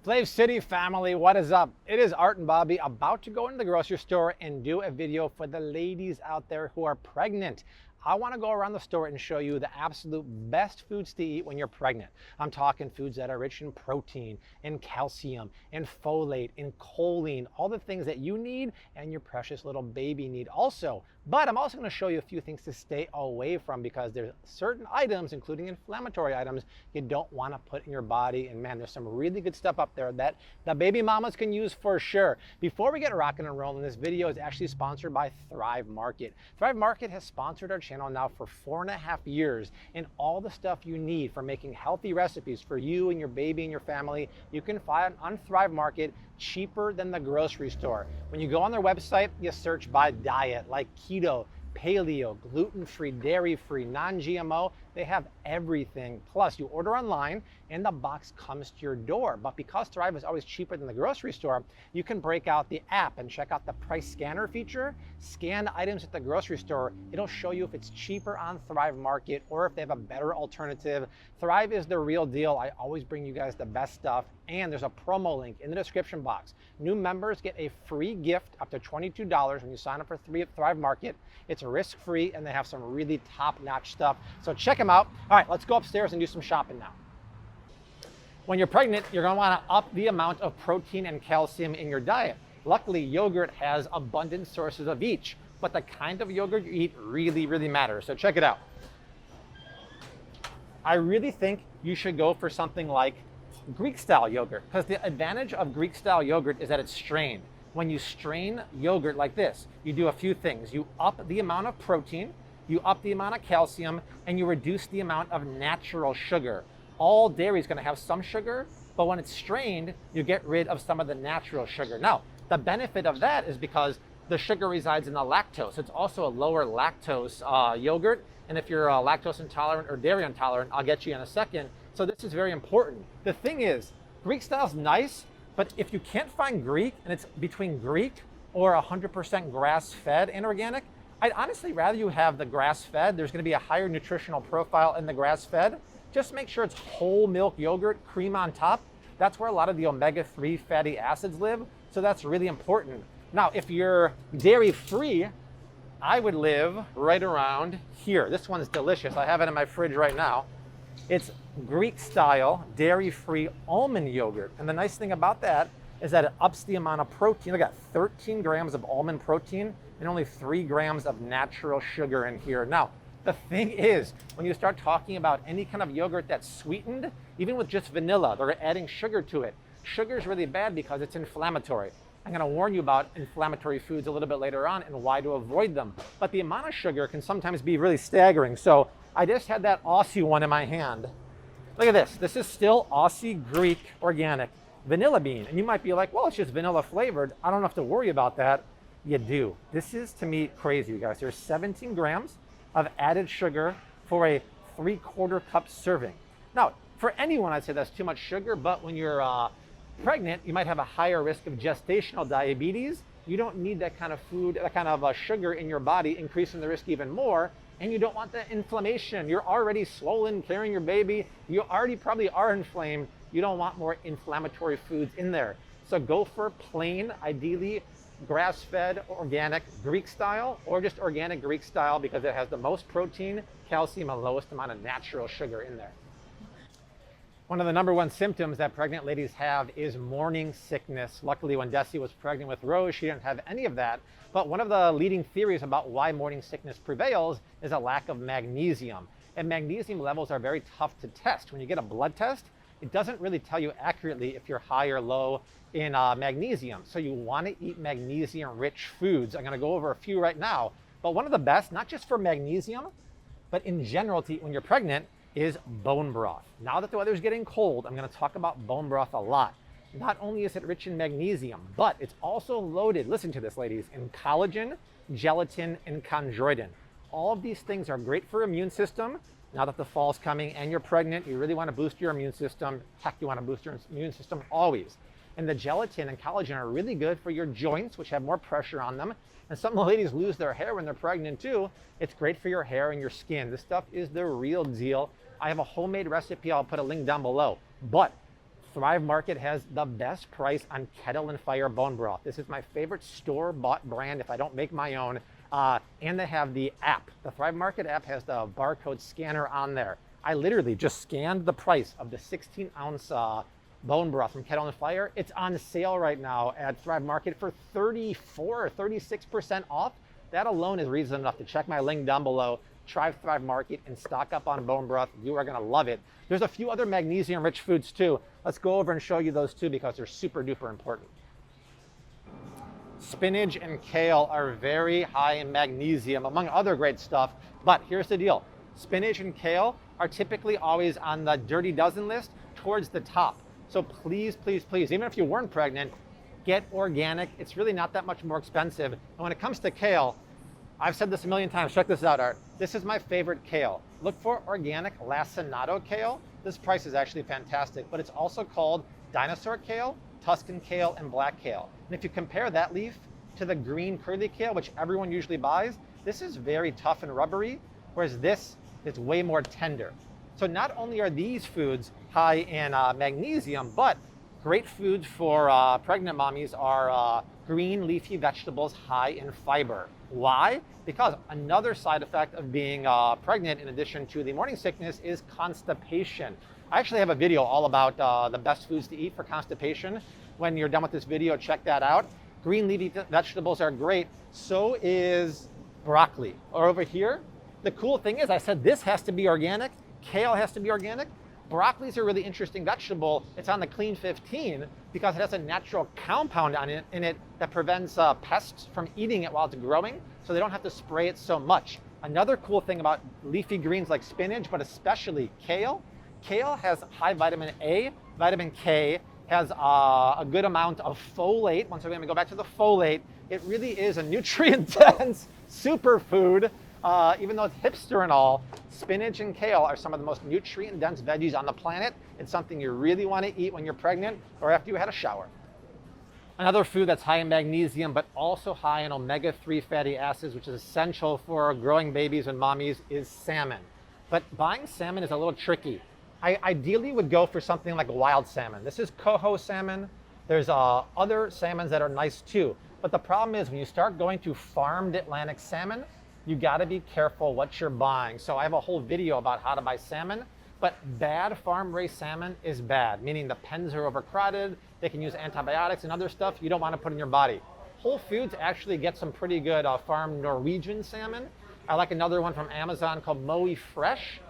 Flave City family, what is up? It is Art and Bobby about to go into the grocery store and do a video for the ladies out there who are pregnant. I want to go around the store and show you the absolute best foods to eat when you're pregnant. I'm talking foods that are rich in protein, in calcium, in folate, in choline, all the things that you need and your precious little baby need also. But I'm also going to show you a few things to stay away from because there's certain items, including inflammatory items, you don't want to put in your body. And man, there's some really good stuff up there that the baby mamas can use for sure. Before we get rocking and rolling, this video is actually sponsored by Thrive Market. Thrive Market has sponsored our channel now for 4.5 years, and all the stuff you need for making healthy recipes for you and your baby and your family, you can find on Thrive Market cheaper than the grocery store. When you go on their website, you search by diet like keto, paleo, gluten-free, dairy-free, non-GMO. They have everything. Plus, you order online and the box comes to your door. But because Thrive is always cheaper than the grocery store, you can break out the app and check out the price scanner feature. Scan items at the grocery store. It'll show you if it's cheaper on Thrive Market or if they have a better alternative. Thrive is the real deal. I always bring you guys the best stuff. And there's a promo link in the description box. New members get a free gift up to $22 when you sign up for Thrive Market. It's risk-free and they have some really top-notch stuff. So check them out. All right, let's go upstairs and do some shopping now. When you're pregnant, you're gonna wanna up the amount of protein and calcium in your diet. Luckily, yogurt has abundant sources of each, but the kind of yogurt you eat really matters. So check it out. I really think you should go for something like Greek style yogurt, because the advantage of Greek style yogurt is that it's strained. When you strain yogurt like this, you do a few things. You up the amount of protein, you up the amount of calcium, and you reduce the amount of natural sugar. All dairy is going to have some sugar, but when it's strained, you get rid of some of the natural sugar. Now, the benefit of that is because the sugar resides in the lactose. It's also a lower lactose yogurt, and if you're lactose intolerant or dairy intolerant, I'll get you in a second. So this is very important. The thing is, Greek style is nice, but if you can't find Greek and it's between Greek or 100% grass-fed and organic, I'd honestly rather you have the grass-fed. There's gonna be a higher nutritional profile in the grass-fed. Just make sure it's whole milk yogurt, cream on top. That's where a lot of the omega-3 fatty acids live, so that's really important. Now, if you're dairy-free, I would live right around here. This one's delicious. I have it in my fridge right now. It's Greek style, dairy-free almond yogurt. And the nice thing about that is that it ups the amount of protein. Look at 13 grams of almond protein and only 3 grams of natural sugar in here. Now, the thing is, when you start talking about any kind of yogurt that's sweetened, even with just vanilla, they're adding sugar to it. Sugar is really bad because it's inflammatory. I'm gonna warn you about inflammatory foods a little bit later on and why to avoid them. But the amount of sugar can sometimes be really staggering. So I just had that Aussie one in my hand. Look at this. This is still Aussie Greek organic vanilla bean. And you might be like, well, it's just vanilla flavored. I don't have to worry about that. You do. This is, to me, crazy, you guys. There's 17 grams of added sugar for a 3/4 cup serving. Now, for anyone, I'd say that's too much sugar, but when you're pregnant, you might have a higher risk of gestational diabetes. You don't need that kind of food, that kind of sugar in your body, increasing the risk even more. And you don't want the inflammation. You're already swollen carrying your baby. You already probably are inflamed. You don't want more inflammatory foods in there. So go for plain, ideally grass-fed, organic Greek style, or just organic Greek style because it has the most protein, calcium, and lowest amount of natural sugar in there. One of the #1 symptoms that pregnant ladies have is morning sickness. Luckily, when Desi was pregnant with Rose, she didn't have any of that. But one of the leading theories about why morning sickness prevails is a lack of magnesium. And magnesium levels are very tough to test. When you get a blood test, it doesn't really tell you accurately if you're high or low in magnesium. So you want to eat magnesium-rich foods. I'm going to go over a few right now. But one of the best, not just for magnesium, but in general to eat when you're pregnant, is bone broth. Now that the weather's getting cold, I'm going to talk about bone broth a lot. Not only is it rich in magnesium, but it's also loaded, listen to this ladies, in collagen, gelatin, and chondroitin. All of these things are great for immune system. Now that the fall's coming and you're pregnant, you really want to boost your immune system. Heck, you want to boost your immune system always. And the gelatin and collagen are really good for your joints, which have more pressure on them. And some ladies lose their hair when they're pregnant too. It's great for your hair and your skin. This stuff is the real deal. I have a homemade recipe. I'll put a link down below. But Thrive Market has the best price on Kettle and Fire bone broth. This is my favorite store-bought brand if I don't make my own. And they have the app. The Thrive Market app has the barcode scanner on there. I literally just scanned the price of the 16-ounce bone broth from Kettle and Fire. It's on sale right now at Thrive Market for 34 or 36% off. That alone is reason enough to check my link down below. Try Thrive Market and stock up on bone broth. You are gonna love it. There's a few other magnesium-rich foods too. Let's go over and show you those too because they're super duper important. Spinach and kale are very high in magnesium, among other great stuff. But here's the deal. Spinach and kale are typically always on the dirty dozen list towards the top. So please, please, please, even if you weren't pregnant, get organic. It's really not that much more expensive. And when it comes to kale, I've said this a million times. Check this out, Art. This is my favorite kale. Look for organic lacinato kale. This price is actually fantastic, but it's also called dinosaur kale, Tuscan kale, and black kale. And if you compare that leaf to the green curly kale, which everyone usually buys, this is very tough and rubbery, whereas this is way more tender. So not only are these foods high in magnesium, but great foods for pregnant mommies are green leafy vegetables high in fiber. Why? Because another side effect of being pregnant, in addition to the morning sickness, is constipation. I actually have a video all about the best foods to eat for constipation. When you're done with this video, check that out. Green leafy vegetables are great. So is broccoli. Or over here, the cool thing is I said this has to be organic. Kale has to be organic. Broccoli is a really interesting vegetable. It's on the Clean 15 because it has a natural compound in it that prevents pests from eating it while it's growing, so they don't have to spray it so much. Another cool thing about leafy greens like spinach, but especially kale, kale has high vitamin A, vitamin K, has a good amount of folate. Once again, we go back to the folate. It really is a nutrient-dense superfood. Even though it's hipster and all, spinach and kale are some of the most nutrient-dense veggies on the planet. It's something you really want to eat when you're pregnant or after you had a shower. Another food that's high in magnesium, but also high in omega-3 fatty acids, which is essential for growing babies and mommies, is salmon. But buying salmon is a little tricky. I ideally would go for something like wild salmon. This is coho salmon. There's other salmons that are nice too. But the problem is when you start going to farmed Atlantic salmon, you gotta be careful what you're buying. So I have a whole video about how to buy salmon, but bad farm-raised salmon is bad, meaning the pens are overcrowded, they can use antibiotics and other stuff you don't wanna put in your body. Whole Foods actually gets some pretty good farmed Norwegian salmon. I like another one from Amazon called Moe Fresh.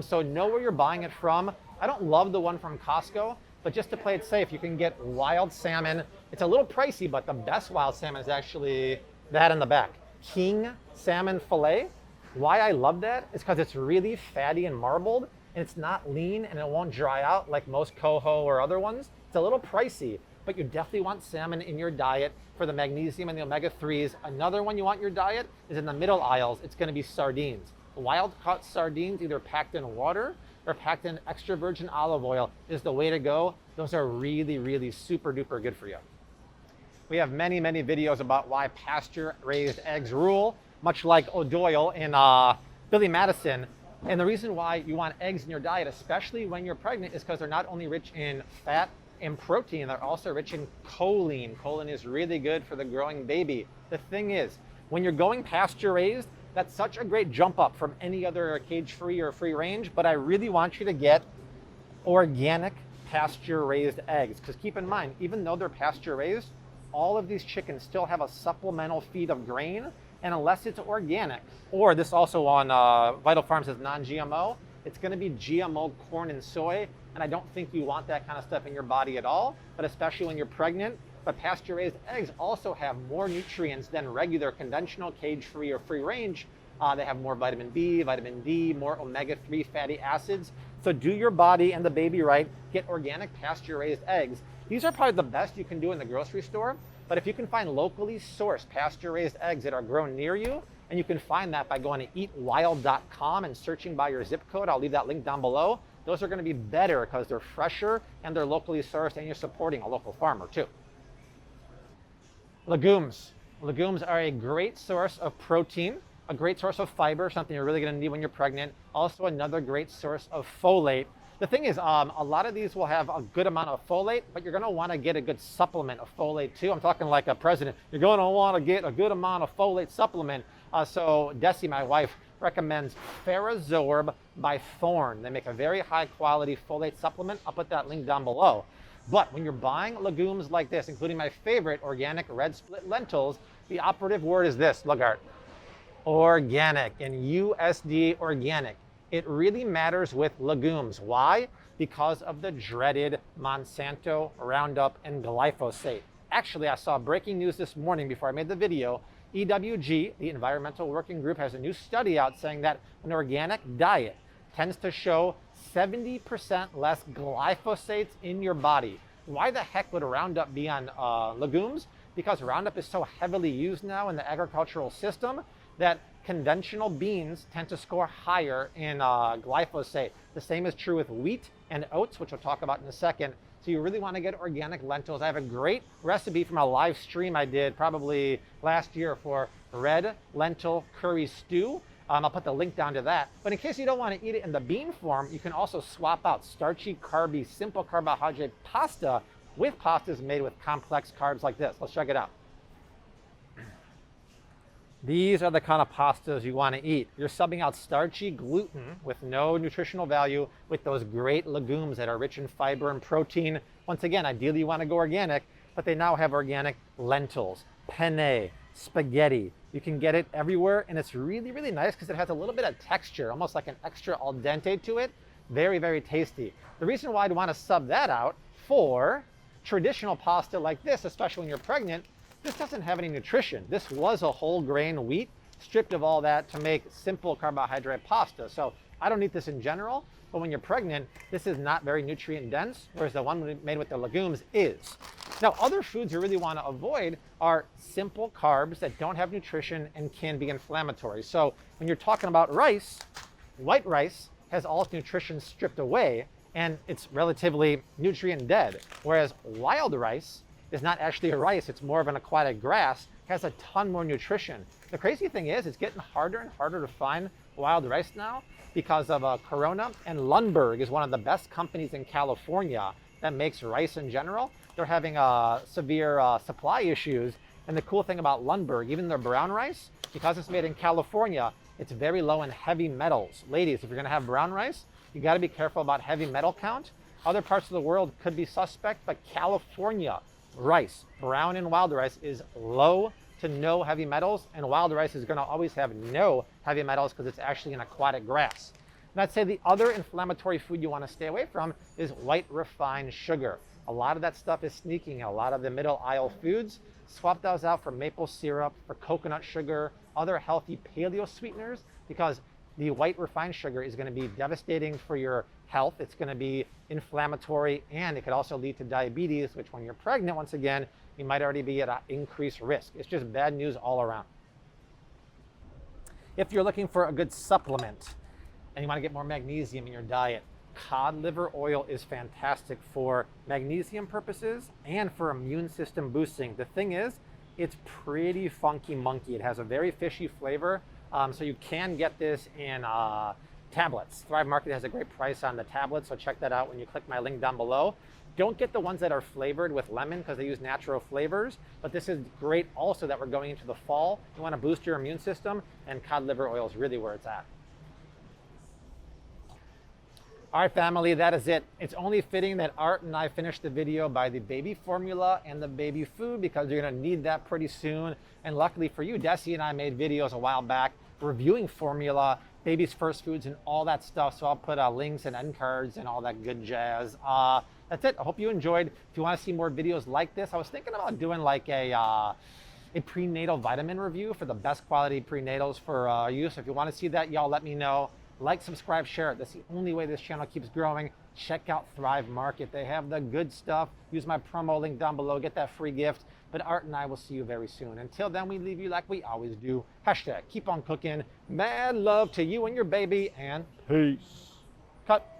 So know where you're buying it from. I don't love the one from Costco, but just to play it safe, you can get wild salmon. It's a little pricey, but the best wild salmon is actually that in the back. King salmon fillet. Why I love that is because it's really fatty and marbled, and it's not lean and it won't dry out like most coho or other ones. It's a little pricey, but you definitely want salmon in your diet for the magnesium and the omega-3s. Another one you want in your diet is in the middle aisles. It's going to be sardines. Wild caught sardines, either packed in water or packed in extra virgin olive oil, is the way to go. Those are really, really super duper good for you. We have many, many videos about why pasture-raised eggs rule, much like O'Doyle in Billy Madison. And the reason why you want eggs in your diet, especially when you're pregnant, is because they're not only rich in fat and protein, they're also rich in choline. Choline is really good for the growing baby. The thing is, when you're going pasture-raised, that's such a great jump up from any other cage-free or free range, but I really want you to get organic pasture-raised eggs. Because keep in mind, even though they're pasture-raised, all of these chickens still have a supplemental feed of grain, and unless it's organic, or this also on Vital Farms is non-GMO, it's going to be GMO corn and soy, and I don't think you want that kind of stuff in your body at all, but especially when you're pregnant. But pasture-raised eggs also have more nutrients than regular conventional cage-free or free-range. They have more vitamin B, vitamin D, more omega-3 fatty acids. So do your body and the baby right. Get organic pasture-raised eggs. These are probably the best you can do in the grocery store, but if you can find locally sourced pasture-raised eggs that are grown near you, and you can find that by going to eatwild.com and searching by your zip code, I'll leave that link down below. Those are going to be better because they're fresher and they're locally sourced, and you're supporting a local farmer too. Legumes. Legumes are a great source of protein, a great source of fiber, something you're really going to need when you're pregnant. Also another great source of folate. The thing is, a lot of these will have a good amount of folate, but you're going to want to get a good supplement of folate too. I'm talking like a president. You're going to want to get a good amount of folate supplement. So Desi, my wife, recommends Ferrazorb by Thorn. They make a very high quality folate supplement. I'll put that link down below. But when you're buying legumes like this, including my favorite organic red split lentils, the operative word is this, Lugart, organic, and USD organic. It really matters with legumes. Why? Because of the dreaded Monsanto, Roundup, and glyphosate. Actually, I saw breaking news this morning before I made the video. EWG, the Environmental Working Group, has a new study out saying that an organic diet tends to show 70% less glyphosates in your body. Why the heck would Roundup be on legumes? Because Roundup is so heavily used now in the agricultural system that conventional beans tend to score higher in glyphosate. The same is true with wheat and oats, which we'll talk about in a second. So you really want to get organic lentils. I have a great recipe from a live stream I did probably last year for red lentil curry stew. I'll put the link down to that. But in case you don't want to eat it in the bean form, you can also swap out starchy, carby, simple carbohydrate pasta with pastas made with complex carbs like this. Let's check it out. These are the kind of pastas you want to eat. You're subbing out starchy gluten with no nutritional value with those great legumes that are rich in fiber and protein. Once again, ideally you want to go organic, but they now have organic lentils, penne, spaghetti. You can get it everywhere, and it's really, really nice because it has a little bit of texture, almost like an extra al dente to it. Very, very tasty. The reason why I'd want to sub that out for traditional pasta like this, especially when you're pregnant, this doesn't have any nutrition. This was a whole grain wheat stripped of all that to make simple carbohydrate pasta. So I don't eat this in general, but when you're pregnant, this is not very nutrient dense, whereas the one made with the legumes is. Now, other foods you really want to avoid are simple carbs that don't have nutrition and can be inflammatory. So when you're talking about rice, white rice has all its nutrition stripped away and it's relatively nutrient dead, whereas wild rice is not actually a rice, it's more of an aquatic grass, has a ton more nutrition. The crazy thing is, it's getting harder and harder to find wild rice now because of Corona, and Lundberg is one of the best companies in California that makes rice in general. They're having severe supply issues, and the cool thing about Lundberg, even their brown rice, because it's made in California, it's very low in heavy metals. Ladies, if you're gonna have brown rice, you gotta be careful about heavy metal count. Other parts of the world could be suspect, but California, rice, brown and wild rice, is low to no heavy metals, and wild rice is going to always have no heavy metals because it's actually an aquatic grass. And I'd say the other inflammatory food you want to stay away from is white refined sugar. A lot of that stuff is sneaking in a lot of the middle aisle foods. Swap those out for maple syrup, for coconut sugar, other healthy paleo sweeteners, because the white refined sugar is going to be devastating for your health. It's going to be inflammatory, and it could also lead to diabetes, which when you're pregnant, once again, you might already be at an increased risk. It's just bad news all around. If you're looking for a good supplement and you want to get more magnesium in your diet, cod liver oil is fantastic for magnesium purposes and for immune system boosting. The thing is, it's pretty funky monkey. It has a very fishy flavor. So you can get this in tablets. Thrive Market has a great price on the tablets, so check that out when you click my link down below. Don't get the ones that are flavored with lemon because they use natural flavors, but this is great also that we're going into the fall. You want to boost your immune system, and cod liver oil is really where it's at. All right, family, that is it. It's only fitting that Art and I finished the video by the baby formula and the baby food because you're gonna need that pretty soon. And luckily for you, Desi and I made videos a while back reviewing formula, baby's first foods, and all that stuff. So I'll put links and end cards and all that good jazz. That's it. I hope you enjoyed. If you want to see more videos like this, I was thinking about doing like a prenatal vitamin review for the best quality prenatals for use. If you want to see that, y'all let me know. Like, subscribe, share it. That's the only way this channel keeps growing. Check out Thrive Market. They have the good stuff. Use my promo link down below. Get that free gift. But Art and I will see you very soon. Until then, we leave you like we always do. Hashtag keep on cooking. Mad love to you and your baby, and peace. Cut.